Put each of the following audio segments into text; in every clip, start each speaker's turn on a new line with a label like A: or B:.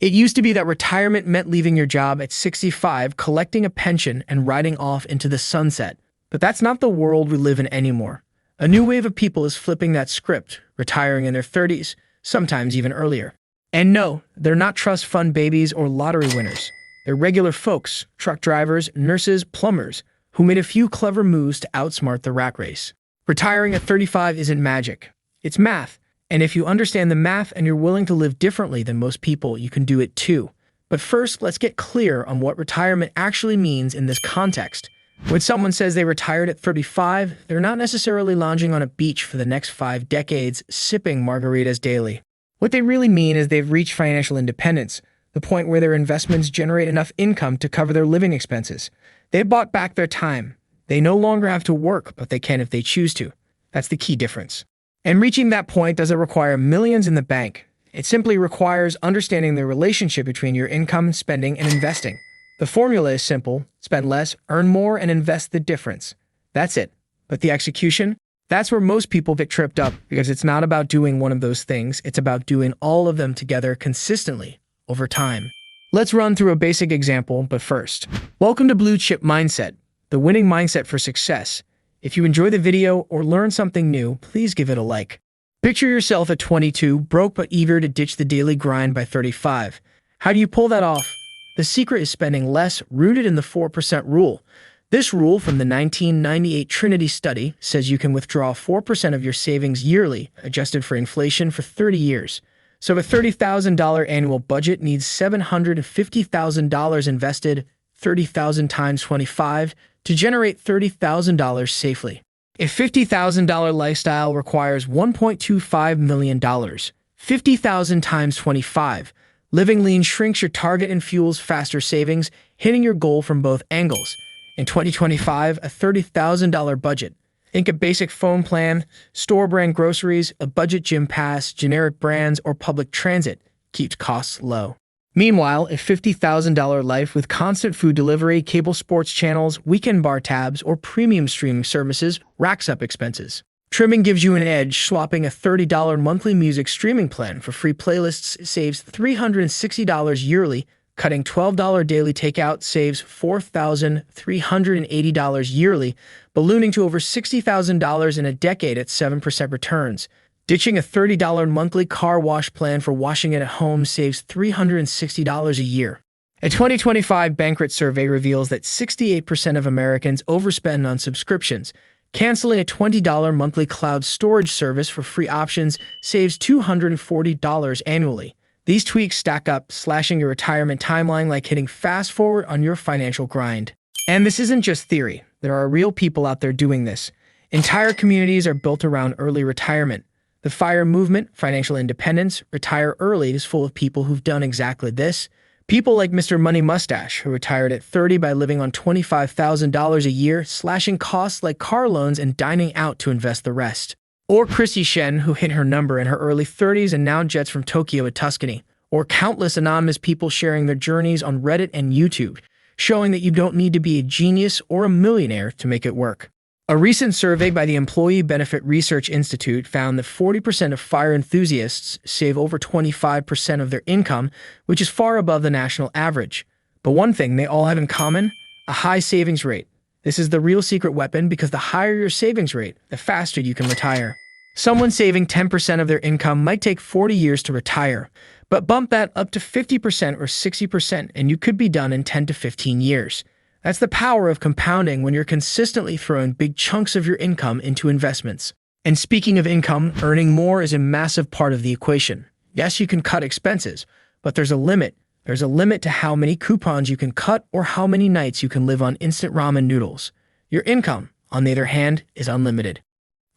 A: It used to be that retirement meant leaving your job at 65, collecting a pension, and riding off into the sunset. But that's not the world we live in anymore. A new wave of people is flipping that script, retiring in their 30s, sometimes even earlier. And no, they're not trust fund babies or lottery winners. They're regular folks, truck drivers, nurses, plumbers, who made a few clever moves to outsmart the rat race. Retiring at 35 isn't magic. It's math. And if you understand the math and you're willing to live differently than most people, you can do it too. But first, let's get clear on what retirement actually means in this context. When someone says they retired at 35, they're not necessarily lounging on a beach for the next 5 decades, sipping margaritas daily. What they really mean is they've reached financial independence, the point where their investments generate enough income to cover their living expenses. They've bought back their time. They no longer have to work, but they can if they choose to. That's the key difference. And reaching that point doesn't require millions in the bank. It simply requires understanding the relationship between your income, spending, and investing. The formula is simple: spend less, earn more, and invest the difference. That's it. But the execution? That's where most people get tripped up, because it's not about doing one of those things, it's about doing all of them together consistently, over time. Let's run through a basic example, but first. Welcome to Blue Chip Mindset, the winning mindset for success. If you enjoy the video or learn something new, please give it a like. Picture yourself at 22, broke but eager to ditch the daily grind by 35. How do you pull that off? The secret is spending less, rooted in the 4% rule. This rule from the 1998 Trinity study says you can withdraw 4% of your savings yearly, adjusted for inflation, for 30 years. So a $30,000 annual budget needs $750,000 invested, 30,000 times 25, to generate $30,000 safely. A $50,000 lifestyle requires $1.25 million, 50,000 times 25. Living lean shrinks your target and fuels faster savings, hitting your goal from both angles. In 2025, a $30,000 budget. Think a basic phone plan, store brand groceries, a budget gym pass, generic brands, or public transit keeps costs low. Meanwhile, a $50,000 life with constant food delivery, cable sports channels, weekend bar tabs, or premium streaming services racks up expenses. Trimming gives you an edge. Swapping a $30 monthly music streaming plan for free playlists saves $360 yearly. Cutting $12 daily takeout saves $4,380 yearly, ballooning to over $60,000 in a decade at 7% returns. Ditching a $30 monthly car wash plan for washing it at home saves $360 a year. A 2025 Bankrate survey reveals that 68% of Americans overspend on subscriptions. Canceling a $20 monthly cloud storage service for free options saves $240 annually. These tweaks stack up, slashing your retirement timeline like hitting fast forward on your financial grind. And this isn't just theory. There are real people out there doing this. Entire communities are built around early retirement. The FIRE movement, financial independence, retire early, is full of people who've done exactly this. People like Mr. Money Mustache, who retired at 30 by living on $25,000 a year, slashing costs like car loans and dining out to invest the rest. Or Chrissy Shen, who hit her number in her early 30s and now jets from Tokyo to Tuscany. Or countless anonymous people sharing their journeys on Reddit and YouTube, showing that you don't need to be a genius or a millionaire to make it work. A recent survey by the Employee Benefit Research Institute found that 40% of FIRE enthusiasts save over 25% of their income, which is far above the national average. But one thing they all have in common: a high savings rate. This is the real secret weapon, because the higher your savings rate, the faster you can retire. Someone saving 10% of their income might take 40 years to retire, but bump that up to 50% or 60% and you could be done in 10 to 15 years. That's the power of compounding when you're consistently throwing big chunks of your income into investments. And speaking of income, earning more is a massive part of the equation. Yes, you can cut expenses, but there's a limit. There's a limit to how many coupons you can cut or how many nights you can live on instant ramen noodles. Your income, on the other hand, is unlimited.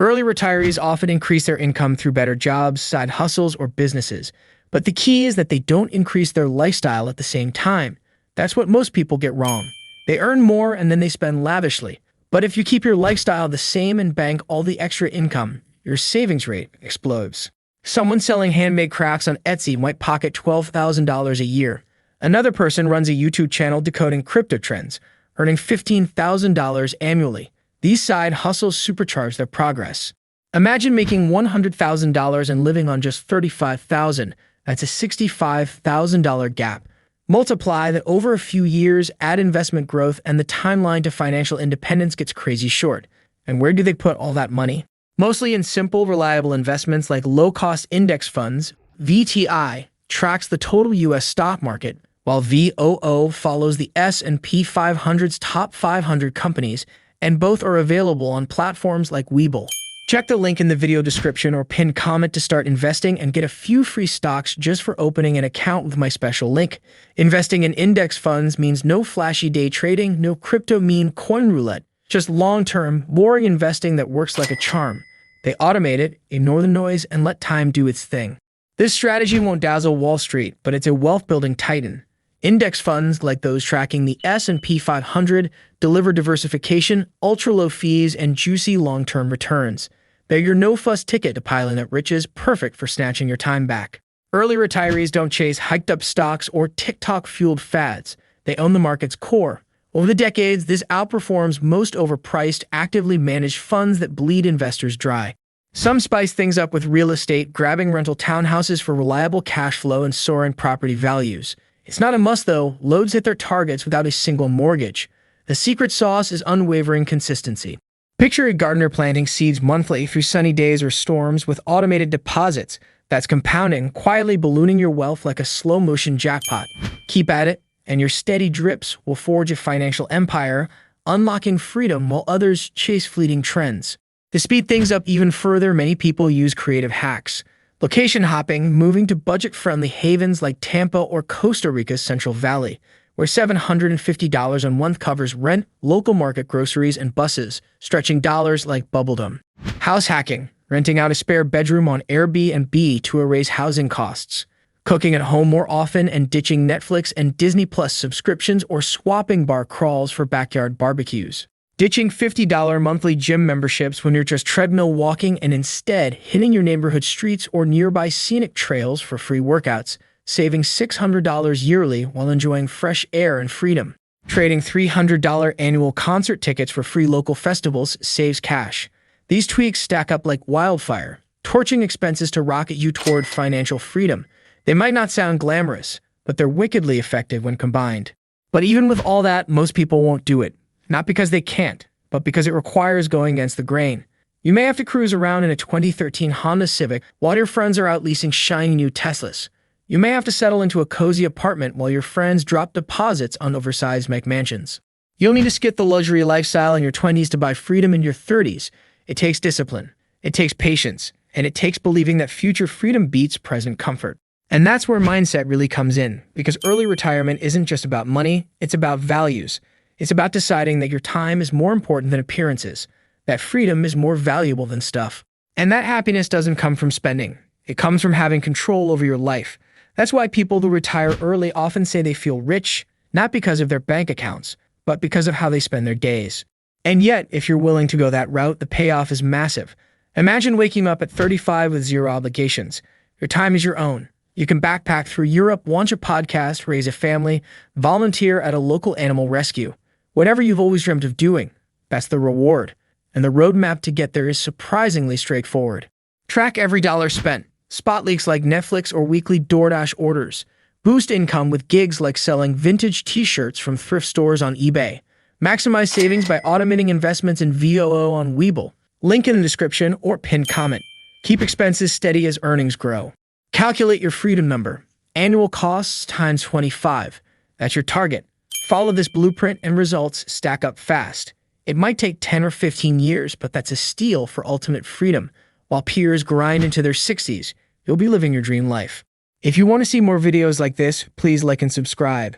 A: Early retirees often increase their income through better jobs, side hustles, or businesses. But the key is that they don't increase their lifestyle at the same time. That's what most people get wrong. They earn more and then they spend lavishly. But if you keep your lifestyle the same and bank all the extra income, your savings rate explodes. Someone selling handmade crafts on Etsy might pocket $12,000 a year. Another person runs a YouTube channel decoding crypto trends, earning $15,000 annually. These side hustles supercharge their progress. Imagine making $100,000 and living on just $35,000. That's a $65,000 gap. Multiply that over a few years, add investment growth, and the timeline to financial independence gets crazy short. And where do they put all that money? Mostly in simple, reliable investments like low-cost index funds. VTI tracks the total U.S. stock market, while VOO follows the S&P 500's top 500 companies, and both are available on platforms like Webull. Check the link in the video description or pinned comment to start investing and get a few free stocks just for opening an account with my special link. Investing in index funds means no flashy day trading, no crypto meme coin roulette, just long-term, boring investing that works like a charm. They automate it, ignore the noise, and let time do its thing. This strategy won't dazzle Wall Street, but it's a wealth-building titan. Index funds, like those tracking the S&P 500, deliver diversification, ultra-low fees, and juicy long-term returns. They're your no-fuss ticket to piling up riches, perfect for snatching your time back. Early retirees don't chase hyped-up stocks or TikTok-fueled fads. They own the market's core. Over the decades, this outperforms most overpriced, actively managed funds that bleed investors dry. Some spice things up with real estate, grabbing rental townhouses for reliable cash flow and soaring property values. It's not a must, though. Loads hit their targets without a single mortgage. The secret sauce is unwavering consistency. Picture a gardener planting seeds monthly through sunny days or storms with automated deposits. That's compounding, quietly ballooning your wealth like a slow-motion jackpot. Keep at it, and your steady drips will forge a financial empire, unlocking freedom while others chase fleeting trends. To speed things up even further, many people use creative hacks. Location hopping, moving to budget-friendly havens like Tampa or Costa Rica's Central Valley, where $750 a month covers rent, local market groceries, and buses, stretching dollars like bubblegum. House hacking, renting out a spare bedroom on Airbnb to erase housing costs. Cooking at home more often and ditching Netflix and Disney Plus subscriptions or swapping bar crawls for backyard barbecues. Ditching $50 monthly gym memberships when you're just treadmill walking and instead hitting your neighborhood streets or nearby scenic trails for free workouts, saving $600 yearly while enjoying fresh air and freedom. Trading $300 annual concert tickets for free local festivals saves cash. These tweaks stack up like wildfire, torching expenses to rocket you toward financial freedom. They might not sound glamorous, but they're wickedly effective when combined. But even with all that, most people won't do it. Not because they can't, but because it requires going against the grain. You may have to cruise around in a 2013 Honda Civic while your friends are out leasing shiny new Teslas. You may have to settle into a cozy apartment while your friends drop deposits on oversized McMansions. You'll need to skip the luxury lifestyle in your 20s to buy freedom in your 30s. It takes discipline, it takes patience, and it takes believing that future freedom beats present comfort. And that's where mindset really comes in, because early retirement isn't just about money, it's about values. It's about deciding that your time is more important than appearances, that freedom is more valuable than stuff. And that happiness doesn't come from spending. It comes from having control over your life. That's why people who retire early often say they feel rich, not because of their bank accounts, but because of how they spend their days. And yet, if you're willing to go that route, the payoff is massive. Imagine waking up at 35 with zero obligations. Your time is your own. You can backpack through Europe, launch a podcast, raise a family, volunteer at a local animal rescue. Whatever you've always dreamt of doing, that's the reward. And the roadmap to get there is surprisingly straightforward. Track every dollar spent. Spot leaks like Netflix or weekly DoorDash orders. Boost income with gigs like selling vintage t-shirts from thrift stores on eBay. Maximize savings by automating investments in VOO on Webull. Link in the description or pinned comment. Keep expenses steady as earnings grow. Calculate your freedom number. Annual costs times 25. That's your target. Follow this blueprint and results stack up fast. It might take 10 or 15 years, but that's a steal for ultimate freedom. While peers grind into their 60s, you'll be living your dream life. If you want to see more videos like this, please like and subscribe.